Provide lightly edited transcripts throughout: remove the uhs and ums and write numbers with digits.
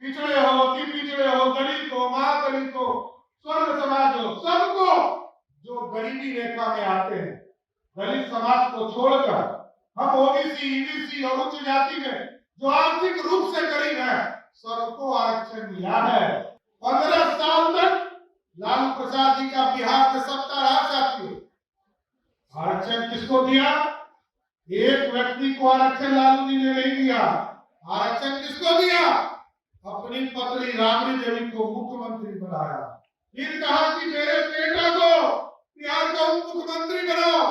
पिछड़े हो, अति पिछड़े हो, दलित हो, महादलित हो, स्वर्ण समाज हो, सबको जो गरीबी रेखा में आते हैं, दलित समाज को छोड़कर हम ओबीसी, ईबीसी और उच्च जाति में जो आर्थिक रूप से गरीब है, सबको आरक्षण मिला है। 15 साल तक लालू प्रसाद जी का बिहार में सत्ता रहा साथियों। आरक्षण किसको दिया? एक व्यक्ति को आरक्षण लालू जी ने नहीं दिया। आरक्षण किसको दिया? अपनी पत्नी राबड़ी देवी को मुख्यमंत्री बनाया। फिर कहा कि मेरे बेटा को बिहार का उप मुख्यमंत्री बनाओ,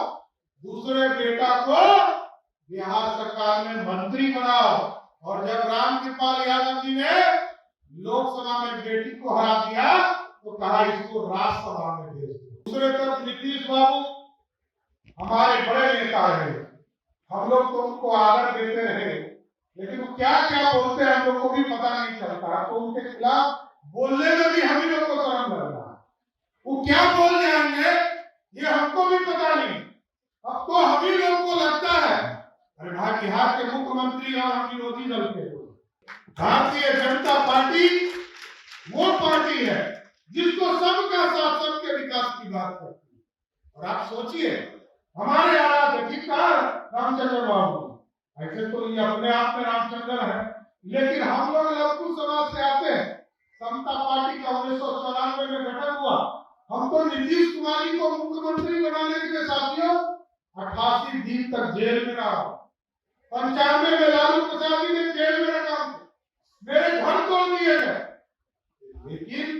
दूसरे बेटा को बिहार सरकार में मंत्री बनाओ। और जब रामकृपाल यादव जी ने लोकसभा में बेटी को हरा दिया तो कहा इसको राज्यसभा में भेज दो। दूसरे तरफ नीतीश बाबू हमारे बड़े नेता है, हम लोग तो उनको आदर देते रहे, लेकिन वो क्या क्या बोलते हैं हम लोग को भी पता नहीं चलता। तो उनके खिलाफ बोलने में भी हम ही लोग को शर्म लग रहा है। वो क्या बोल जाएंगे ये हमको भी पता नहीं। अब तो हम ही लोग को लगता है अरे भाई बिहार के मुख्यमंत्री और हम विरोधी दल के लोग। भारतीय जनता पार्टी वो पार्टी है जिसको सबका साथ, सबके विकास की बात करती है। और आप सोचिए हमारे आराध्य अधिकार रामचंद्र बाबू, ऐसे तो ये अपने आप में रामचंद्र है, लेकिन हम लोग लड़कू समाज से आते हैं। समता पार्टी का 1994 में गठन हुआ। हम तो नीतीश कुमार जी को मुख्यमंत्री बनाने के लिए साथियों 88 दिन तक जेल में रहा। 95 में लालू प्रसाद जी ने जेल में रखा, मेरे घर तोड़ दिए गए, लेकिन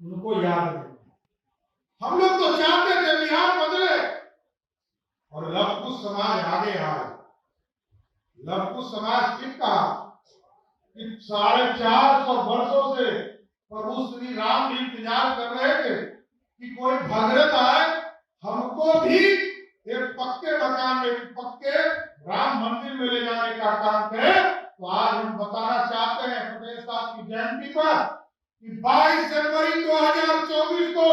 उनको याद नहीं। हम लोग तो चाहते थे बिहार बदले और लड़कू समाज आगे आए। लड़कू समाज ठीक कहा कि 450 वर्षों से प्रभु श्री राम भी इंतजार कर रहे थे कि कोई भगीरथ आए, हमको भी एक पक्के मकान में, पक्के राम मंदिर में ले जाने का काम करे। तो आज हम बताना चाहते हैं पटेल साहब की जयंती पर कि 22 जनवरी 2024 को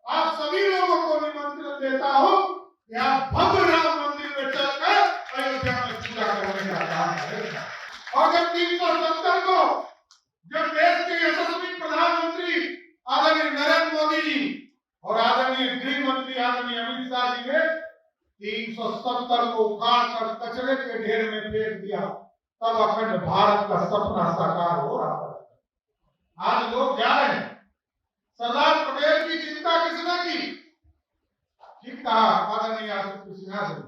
आप सभी लोगों को निमंत्रण देता हूं कि आप भव्य राम मंदिर में चलकर अयोध्या में पूजा करने का काम करें। अगर 370 को जब देश के यशस्वी प्रधानमंत्री आदरणीय नरेंद्र मोदी जी और आदरणीय गृह मंत्री आदरणीय अमित शाह जी ने 370 को उखाड़ कर कचरे के ढेर में फेंक दिया, तब अखंड भारत का सपना साकार हो रहा था। आज लोग जा रहे हैं। सरदार पटेल की चिंता किसने की? ठीक कहा आदरणीय आशुतोष सिन्हा जी।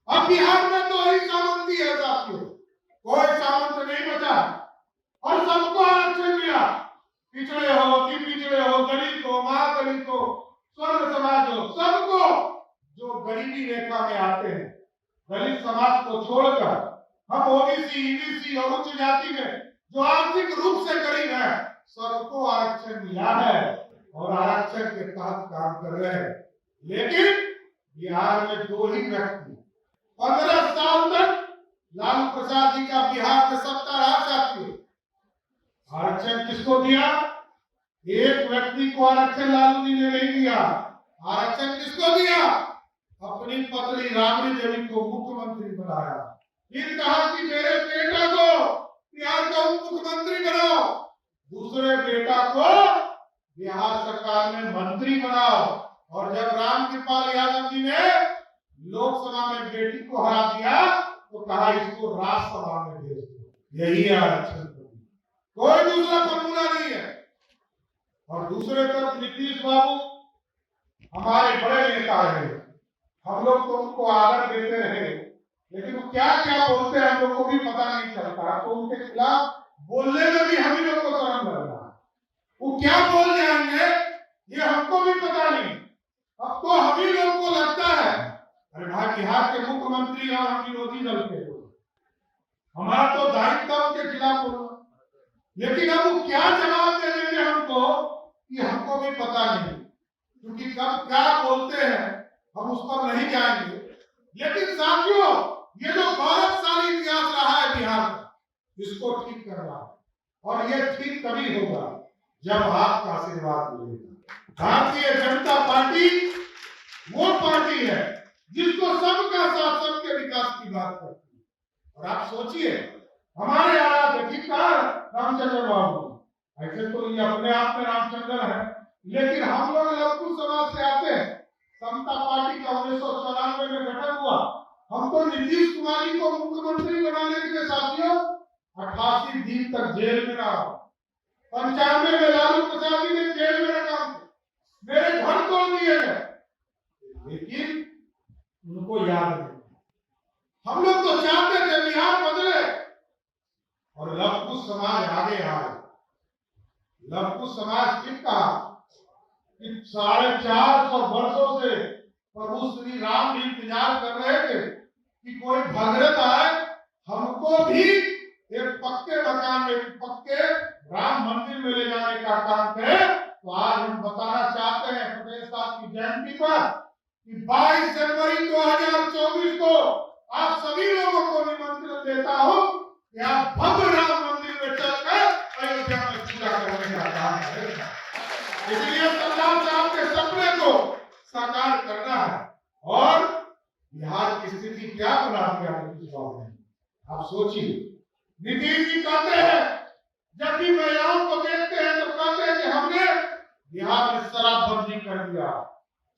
अब बिहार में तो ही सामंती है साथियों, कोई सामंत नहीं बचा और सबको आरक्षण मिला। पिछड़े हो, अति पिछड़े हो, दलित हो, महादलित हो, स्वर्ण समाज हो, सबको जो गरीबी रेखा में आते हैं, दलित समाज को छोड़कर हम ओबीसी, ईबीसी और उच्च जाति में जो आर्थिक रूप से गरीब है, सबको आरक्षण मिला है और आरक्षण के तहत काम कर रहे हैं। लेकिन बिहार में 2 ही व्यक्ति 15 साल तक लालू प्रसाद जी का बिहार में सत्ता रहा साथियों। आरक्षण किसको दिया? एक व्यक्ति को आरक्षण लालू जी ने नहीं दिया। आरक्षण किसको दिया? अपनी पत्नी राबड़ी देवी को मुख्यमंत्री बनाया। फिर कहा कि मेरे बेटा को बिहार का उप मुख्यमंत्री बनाओ, दूसरे बेटा को बिहार सरकार में मंत्री बनाओ। और जब रामकृपाल यादव जी ने लोकसभा में बेटी को हरा दिया तो कहा इसको राज्यसभा में भेज दो। यही आरक्षण, कोई दूसरा फॉर्मूला नहीं है। और दूसरे तरफ नीतीश बाबू हमारे बड़े नेता है, हम लोग तो उनको आदर देते रहे, लेकिन वो क्या क्या बोलते हैं हम लोग को भी पता नहीं चलता। तो उनके खिलाफ बोलने में भी हम ही लोग को शर्म लग रहा है। वो क्या बोल जाएंगे ये हमको भी पता नहीं। अब तो हम ही लोग को लगता है अरे भाई बिहार के मुख्यमंत्री और हम विरोधी दल के लोग, हमारा तो दायित्व उनके खिलाफ बोलना, लेकिन अब वो क्या जवाब दे देंगे हमको ये हमको भी पता नहीं, क्योंकि कब क्या बोलते हैं हम उस पर नहीं जाएंगे। लेकिन साथियों ये जो गौरवशाली इतिहास रहा है बिहार का, इसको ठीक करना और ये ठीक तभी होगा जब आपका आशीर्वाद मिलेगा। भारतीय जनता पार्टी वो पार्टी है जिसको सबका साथ, सबके विकास की बात करती है। और आप सोचिए हमारे आराध्य अधिकार रामचंद्र बाबू, ऐसे तो ये अपने आप में रामचंद्र है, लेकिन हम लोग लघु समाज से आते हैं। समता पार्टी का 1994 में गठन हुआ। हम तो नीतीश कुमार जी को मुख्यमंत्री बनाने के लिए साथियों 88 दिन तक जेल में रहा। 95 में लालू प्रसाद जी ने जेल में रखा, मेरे घर तोड़ दिए गए, लेकिन उनको याद नहीं। हम लोग तो चाहते थे बिहार बदले और लघु समाज आगे आए। लघु समाज ठीक कहा कि 450 वर्षों से प्रभु श्री राम भी इंतजार कर रहे थे कि कोई भगीरथ आए, हमको भी एक पक्के मकान में, पक्के राम मंदिर में ले जाने का काम करे। तो आज हम बताना चाहते हैं पटेल साहब की जयंती पर कि 22 जनवरी 2024 को आप सभी लोगों को निमंत्रण देता हूं कि आप भव्य राम मंदिर में चलकर अयोध्या में पूजा करने का काम करें। इसलिए सरदार साहब के सपने को साकार करना है। और बिहार की स्थिति क्या बना दिया नीतीश बाबू ने, आप सोचिए। नीतीश जी कहते हैं, जब भी महिलाओं को देखते हैं तो कहते हैं कि हमने बिहार में शराबबंदी कर दिया।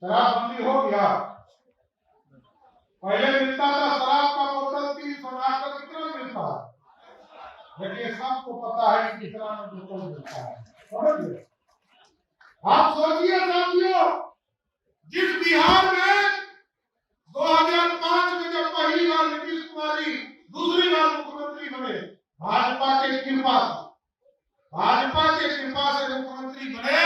शराबबंदी हो गया, पहले मिलता था शराब का बोतल 300 का, कितना मिलता है, लेकिन सबको पता है कि कितना बोतल मिलता है। आप सोचिए साथियों, जिस बिहार में 2005 में जब पहली बार नीतीश कुमार जी दूसरी बार मुख्यमंत्री बने, भाजपा के कृपा से मुख्यमंत्री बने,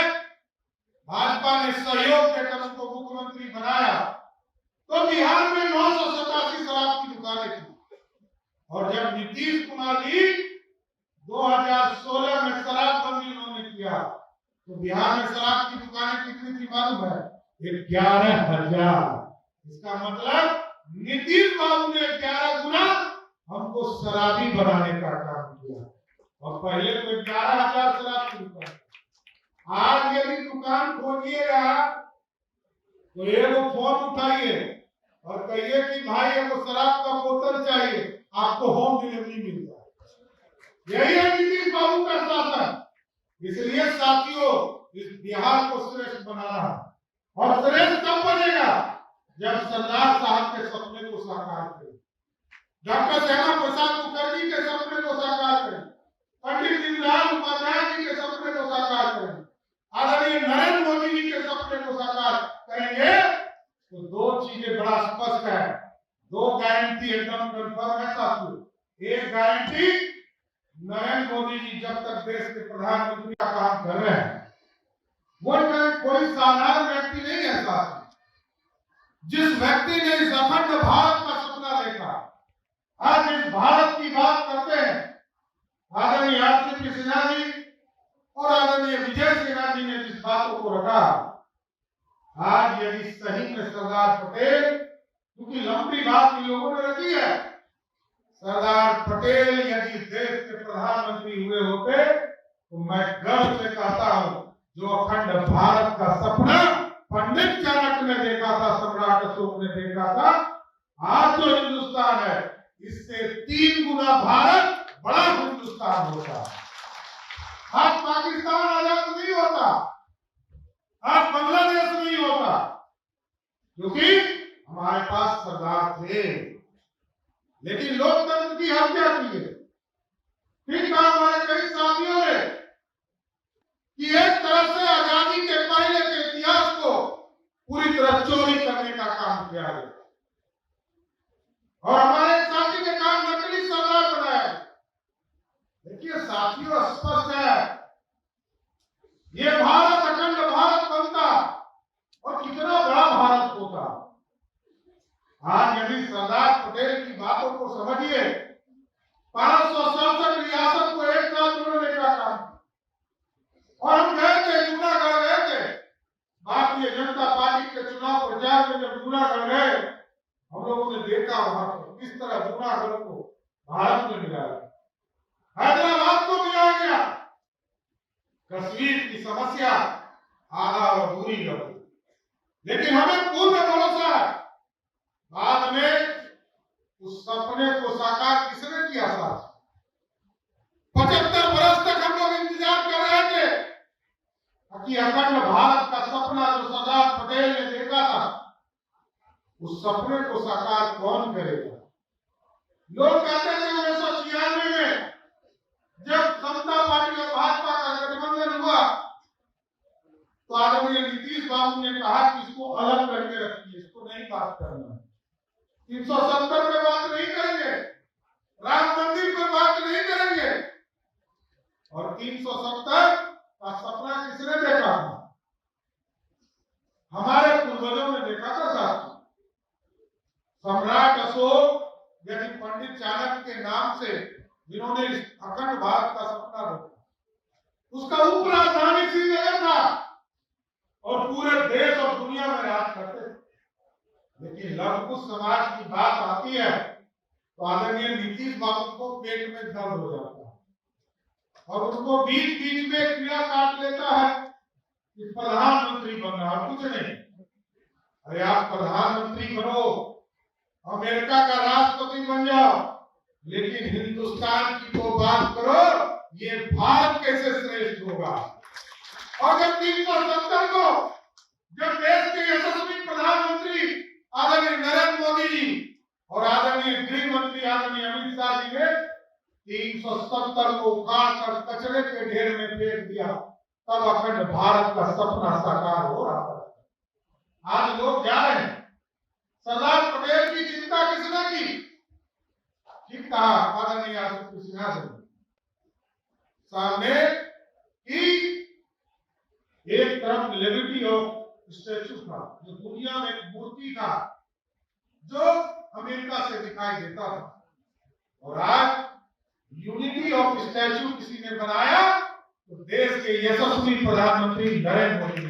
भाजपा ने सहयोग देकर उनको मुख्यमंत्री बनाया, तो बिहार में 987 शराब की दुकानें थी। और जब नीतीश कुमार जी 2016 में शराबबंदी उन्होंने किया तो बिहार में शराब की दुकानें कितनी थी मालूम है? 11,000। इसका मतलब नीतीश बाबू ने 11 गुना हमको शराबी बनाने का काम किया। और पहले तो 11,000 शराब की दुकान, आज यदि दुकान खोलिएगा तो एगो फोन उठाइए और कहिए कि भाई एगो शराब का बोतल चाहिए, आपको होम डिलीवरी मिल जाए। यही है नीतीश बाबू का शासन। इसलिए साथियों, इस बिहार को श्रेष्ठ बनाना है, और श्रेष्ठ तब बनेगा जब सरदार साहब के सपने को साकार करें, डॉक्टर श्यामा प्रसाद मुखर्जी के सपने को साकार करें, पंडित दीनदयाल उपाध्याय जी के सपने को साकार करें, आदरणीय नरेंद्र मोदी जी के सपने को साकार करेंगे तो दो चीजें बड़ा स्पष्ट है, दो गारंटी एकदम कंफर्म है साथियों। एक गारंटी, नरेंद्र मोदी जी जब तक देश के प्रधानमंत्री का काम कर रहे हैं, वो कोई साधारण व्यक्ति नहीं है साथियों। जिस व्यक्ति ने इस अखंड भारत का सपना देखा, आज इस भारत की बात करते हैं, आदरणीय आरसीपी सिन्हा जी और आदरणीय विजय सिन्हा जी ने जिस बातों को रखा, आज यदि सही में सरदार पटेल, क्योंकि लंबी बात इन लोगों ने रखी है, सरदार पटेल यदि देश के प्रधानमंत्री हुए होते तो मैं गर्व से कहता हूं, जो अखंड भारत का सपना पंडित चाणक्य ने देखा था, सम्राट अशोक ने देखा था, आज जो हिंदुस्तान है इससे 3 गुना भारत बड़ा हिंदुस्तान होता। आज पाकिस्तान आजाद नहीं होता, आज बांग्लादेश नहीं होता, क्योंकि हमारे पास सरदार थे। लेकिन लोकतंत्र की हत्या की है। फिर कहा हमारे कई साथियों ने कि एक तरह से आजादी के पहले के इतिहास को पूरी तरह चोरी करने का काम किया है, और हमारे साथी ने काम नकली सरदार बनाया। देखिए साथियों, स्पष्ट है, ये भारत अखंड भारत बनता और कितना बड़ा भारत होता। आज यदि सरदार पटेल की बातों को समझिए, 567 रियासत को एक साथ जोड़ने का काम, और हम गए थे, जूनागढ़ गए थे, भारतीय जनता पार्टी के चुनाव प्रचार में जब जूनागढ़ गए, हम लोगों ने देखा वहां पर किस तरह जूनागढ़ को भारत में मिलाया, हैदराबाद को मिलाया गया, कश्मीर की समस्या आधा और अधूरी रही। लेकिन हमें पूर्ण भरोसा है, बाद में उस सपने को साकार किसने किया था? 75 वर्ष कि अखंड भारत का सपना जो सरदार पटेल ने देखा था, उस सपने को साकार कौन करेगा? लोग कहते थे 1996 में जब समता पार्टी और भाजपा का गठबंधन हुआ तो आदरणीय नीतीश बाबू ने कहा कि इसको अलग करके रखिए, इसको नहीं बात करना, 370 पे बात नहीं करेंगे, राम मंदिर पर बात नहीं करेंगे। और 370 का सपना किसने देखा था? हमारे पूर्वजों ने देखा था साहब। सम्राट अशोक यानी पंडित चाणक्य के नाम से जिन्होंने इस अखंड भारत का सपना देखा, उसका उपराजधानी श्रीनगर था और पूरे देश और दुनिया में राज करते थे। लेकिन लव कुश समाज की बात आती है तो आदरणीय नीतीश बाबू को पेट में दर्द हो जाता है और उनको बीच बीच में कीड़ा काट लेता है कि प्रधानमंत्री बनना और कुछ नहीं। अरे आप प्रधानमंत्री बनो, अमेरिका का राष्ट्रपति बन जाओ, लेकिन हिंदुस्तान की तो बात करो, ये भारत कैसे श्रेष्ठ होगा। और जब 370 को जब देश के यशस्वी प्रधानमंत्री आदरणीय नरेंद्र मोदी जी और आदरणीय गृह मंत्री आदरणीय अमित शाह जी ने 370 को उखाड़ कर कचरे के ढेर में फेंक दिया, तब अखंड भारत का सपना साकार हो रहा था। आज लोग जा रहे हैं। सरदार पटेल की चिंता किसने की? ठीक कहा आदरणीय सिन्हा जी सामने कि एक तरफ लिबर्टी ऑफ स्टैचू था, जो दुनिया में एक मूर्ति था जो अमेरिका से दिखाई देता था, और आज यूनिटी ऑफ स्टैचू किसी ने बनाया तो देश के यशस्वी प्रधानमंत्री नरेंद्र मोदी